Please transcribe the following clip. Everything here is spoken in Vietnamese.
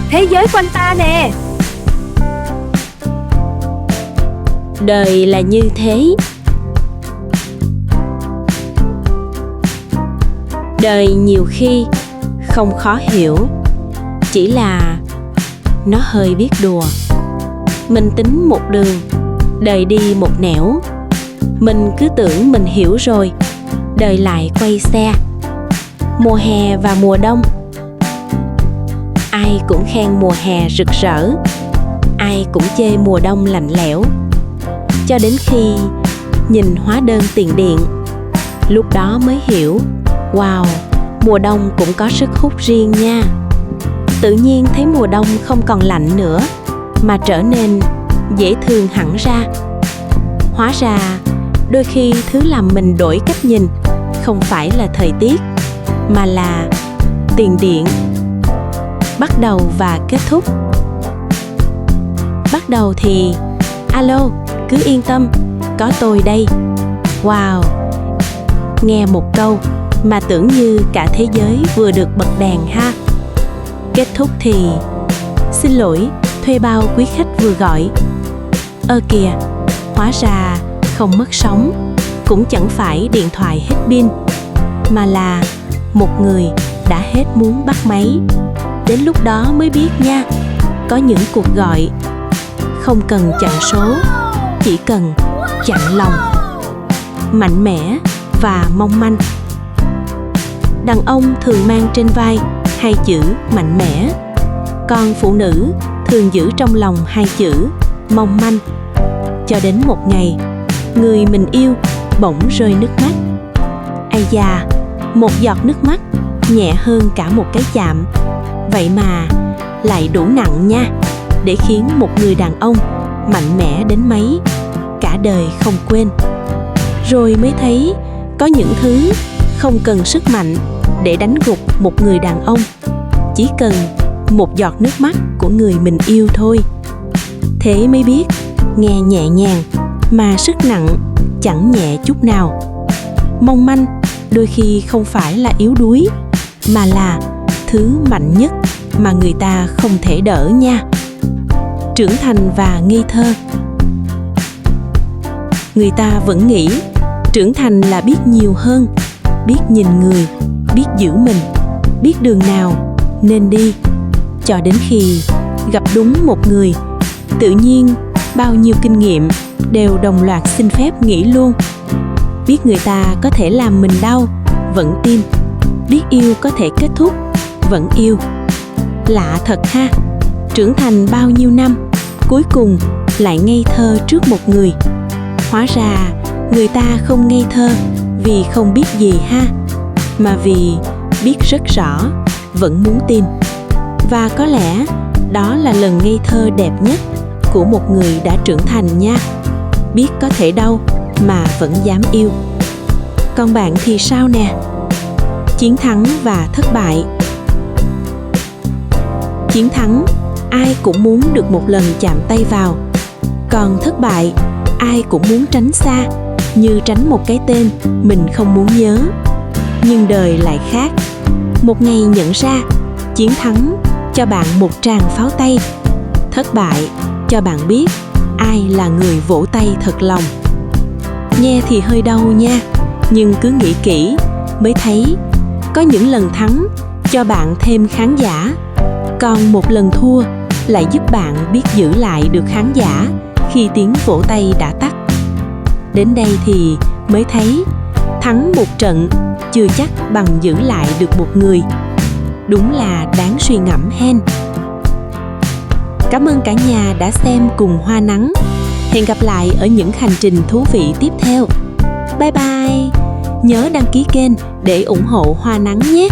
thế giới quanh ta nè. Đời là như thế. Đời nhiều khi không khó hiểu, chỉ là nó hơi biết đùa. Mình tính một đường, đời đi một nẻo. Mình cứ tưởng mình hiểu rồi, đời lại quay xe. Mùa hè và mùa đông, ai cũng khen mùa hè rực rỡ, ai cũng chê mùa đông lạnh lẽo. Cho đến khi nhìn hóa đơn tiền điện, lúc đó mới hiểu, wow, mùa đông cũng có sức hút riêng nha. Tự nhiên thấy mùa đông không còn lạnh nữa, mà trở nên dễ thương hẳn ra. Hóa ra, đôi khi thứ làm mình đổi cách nhìn không phải là thời tiết, mà là tiền điện. Bắt đầu và kết thúc. Bắt đầu thì alo, cứ yên tâm, có tôi đây. Wow, nghe một câu mà tưởng như cả thế giới vừa được bật đèn ha. Kết thúc thì xin lỗi, thuê bao quý khách vừa gọi. Ơ kìa, hóa ra không mất sóng, cũng chẳng phải điện thoại hết pin, mà là một người đã hết muốn bắt máy. Đến lúc đó mới biết nha, có những cuộc gọi không cần chặn số, chỉ cần chặn lòng. Mạnh mẽ và mong manh. Đàn ông thường mang trên vai hai chữ mạnh mẽ, còn phụ nữ thường giữ trong lòng hai chữ mong manh. Cho đến một ngày, người mình yêu bỗng rơi nước mắt. Ây da, một giọt nước mắt nhẹ hơn cả một cái chạm, vậy mà lại đủ nặng nha, để khiến một người đàn ông mạnh mẽ đến mấy cả đời không quên. Rồi mới thấy có những thứ không cần sức mạnh để đánh gục một người đàn ông, chỉ cần một giọt nước mắt của người mình yêu thôi. Thế mới biết, nghe nhẹ nhàng mà sức nặng chẳng nhẹ chút nào. Mong manh đôi khi không phải là yếu đuối, mà là thứ mạnh nhất mà người ta không thể đỡ nha. Trưởng thành và ngây thơ. Người ta vẫn nghĩ trưởng thành là biết nhiều hơn, biết nhìn người, biết giữ mình, biết đường nào nên đi. Cho đến khi gặp đúng một người, tự nhiên bao nhiêu kinh nghiệm đều đồng loạt xin phép nghỉ luôn. Biết người ta có thể làm mình đau, vẫn tin. Biết yêu có thể kết thúc, vẫn yêu. Lạ thật ha, trưởng thành bao nhiêu năm, cuối cùng lại ngây thơ trước một người. Hóa ra người ta không ngây thơ vì không biết gì ha, mà vì biết rất rõ, vẫn muốn tin. Và có lẽ đó là lần ngây thơ đẹp nhất của một người đã trưởng thành nha. Biết có thể đau mà vẫn dám yêu. Còn bạn thì sao nè? Chiến thắng và thất bại. Chiến thắng, ai cũng muốn được một lần chạm tay vào. Còn thất bại, ai cũng muốn tránh xa, như tránh một cái tên mình không muốn nhớ. Nhưng đời lại khác. Một ngày nhận ra, chiến thắng cho bạn một tràng pháo tay. Thất bại cho bạn biết ai là người vỗ tay thật lòng. Nghe thì hơi đau nha, nhưng cứ nghĩ kỹ mới thấy có những lần thắng cho bạn thêm khán giả, còn một lần thua lại giúp bạn biết giữ lại được khán giả khi tiếng vỗ tay đã tắt. Đến đây thì mới thấy thắng một trận chưa chắc bằng giữ lại được một người. Đúng là đáng suy ngẫm hen. Cảm ơn cả nhà đã xem cùng Hoa Nắng. Hẹn gặp lại ở những hành trình thú vị tiếp theo. Bye bye! Nhớ đăng ký kênh để ủng hộ Hoa Nắng nhé!